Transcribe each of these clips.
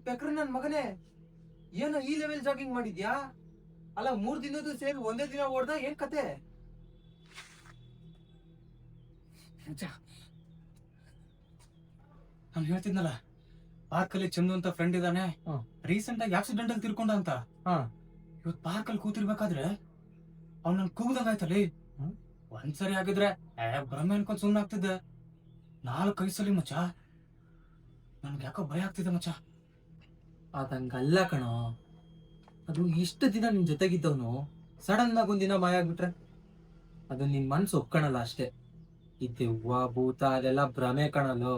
ಪೆಕ್ರ ನನ್ ಮಗನೇ, ಏನೋ ಈ ಲೆವೆಲ್ ಜಾಗಿಂಗ್ ಮಾಡಿದ್ಯಾ? ಅಲ್ಲ 3 ದಿನದ್ದು ಸೇರಿ ಒಂದೇ ದಿನ ಓಡ್ದ, ಏನ್ ಕತೆ? ನಾನು ಹೇಳ್ತಿದ್ನಲ್ಲ, ಪಾರ್ಕ್ ಅಲ್ಲಿ ಚಂದು ಅಂತ ಫ್ರೆಂಡ್ ಇದ್ದಾನೆ, ರೀಸೆಂಟ್ ಆಗಿ ಆಕ್ಸಿಡೆಂಟ್ ಅಲ್ಲಿ ತಿರ್ಕೊಂಡ ಅಂತ. ಇವತ್ ಪಾರ್ಕ್ ಅಲ್ಲಿ ಕೂತಿರ್ಬೇಕಾದ್ರೆ ಅವ್ನ ನನ್ ಕೂಗ್ದಂಗಾಯ್ತಲ್ಲಿ. ಒಂದ್ಸರಿ ಆಗಿದ್ರೆ ಭ್ರಮೆ ಅನ್ಕೊಂಡ್ ಸುಮ್ನೆ ಆಗ್ತಿದ್ದೆ. 4-5 ಸಲ ಮಚ್ಚ. ನನ್ಗೆ ಯಾಕೋ ಭಯ ಆಗ್ತಿದೆ ಮಚ್ಚ. ಅದಂಗಲ್ಲ ಕಣೋ, ಅದು ಇಷ್ಟು ದಿನ ನಿನ್ ಜೊತೆಗಿದ್ದವನು ಸಡನ್ ಆಗಿ ಒಂದಿನ ಮಾಯ ಆಗ್ಬಿಟ್ರೆ ಅದು ನಿನ್ ಮನ್ಸು ಒಪ್ಕಣಲ್ಲ ಅಷ್ಟೇ. ಈ ದೆವ್ವ ಭೂತ ಅದೆಲ್ಲ ಭ್ರಮೆ ಕಣಲು.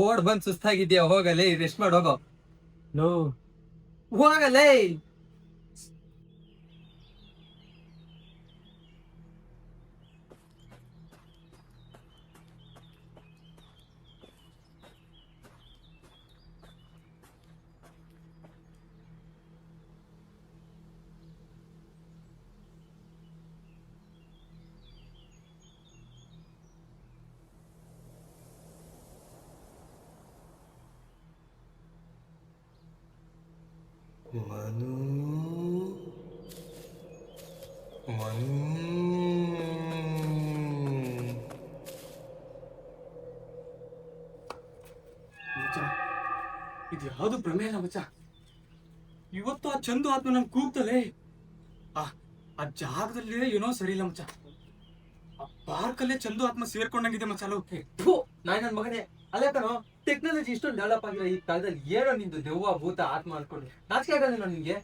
ಓಡ್ ಬಂದ್ ಸುಸ್ತಾಗಿದ್ಯಾ, ಹೋಗಲೇ ರೆಸ್ಟ್ ಮಾಡಿ ಹೋಗೋ. ಹೋಗಲೇ. ಮನು ಮನು ಇದು ಯಾವ್ದು ಭ್ರಮೆ ಇಲ್ಲ ಮಚ್ಚ. ಇವತ್ತು ಆ ಚಂದು ಆತ್ಮ ನನ್ ಕೂಗ್ತಲೇ. ಆ ಜಾಗದಲ್ಲಿ ಏನೋ ಸರಿ ಇಲ್ಲ ಮಚ್ಚ. ಆ ಪಾರ್ಕ್ ಅಲ್ಲೇ ಚಂದು ಆತ್ಮ ಸೇರ್ಕೊಂಡಂಗಿದೆ ಮಚ್ಚ. ನಾನ್ ನನ್ ಮಗನೇ, ಅಲ್ಲ ಕಣೋ, ಟೆಕ್ನಾಲಜಿ ಇಷ್ಟೊಂದು ಡೆವಲಪ್ ಆಗಿರೋ ಈ ಕಾಲದಲ್ಲಿ ಏನೋ ನಿಂದು ದೆವ್ವ ಭೂತ ಆತ್ಮ ಅನ್ಕೊಂಡು ನಾಚಿಕೆ ಆಗೋದಿಲ್ಲ ನಿನ್ಗೆ?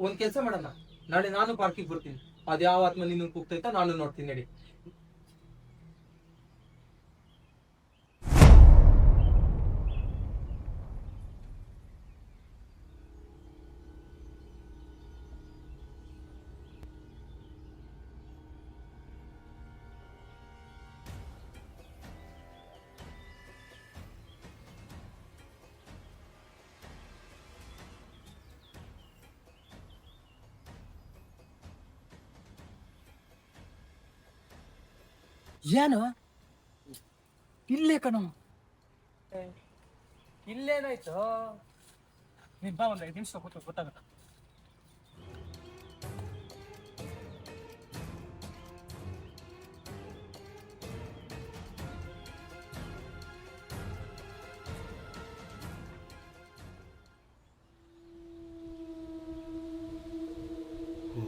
ಒಂದ್ ಕೆಲ್ಸ ಮಾಡೋಣ, ನಾಳೆ ನಾನು ಪಾರ್ಕಿಗೆ ಬರ್ತೀನಿ. ಅದ್ಯಾವ ಆತ್ಮ ನಿನ್ನ ಕೂಗ್ತೈತ ನಾನು ನೋಡ್ತೀನಿ, ನಡಿ. ಏನು ಇಲ್ಲೇ ಕಣೋ. ಇಲ್ಲೇನಾಯ್ತು? ನೀನ್ ಬಾ, ಒಂದ್ 5 ನಿಮಿಷ ಗೊತ್ತಾಗತ್ತ.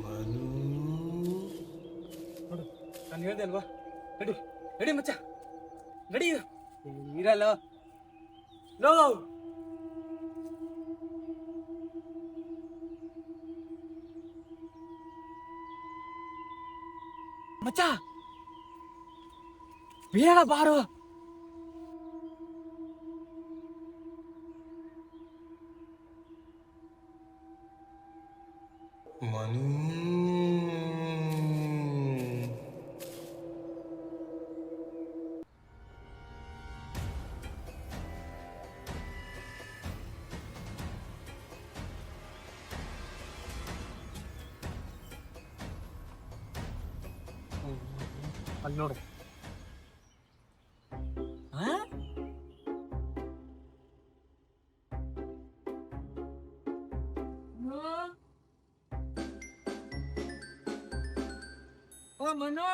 ಮನು ನೋಡು, ನಾನು ಹೇಳ್ದೆ ಅಲ್ವಾ, ನಡಿ ನಡಿ ಮಚ್ಚ, ನಡಿ. ಇರಲ್ಲ ಲೋ. ಮಚ್ಚ ಬೇಡ ಬಾರೋ. ಮನು ಅಲ್ಲಿ ನೋಡು. ಮನು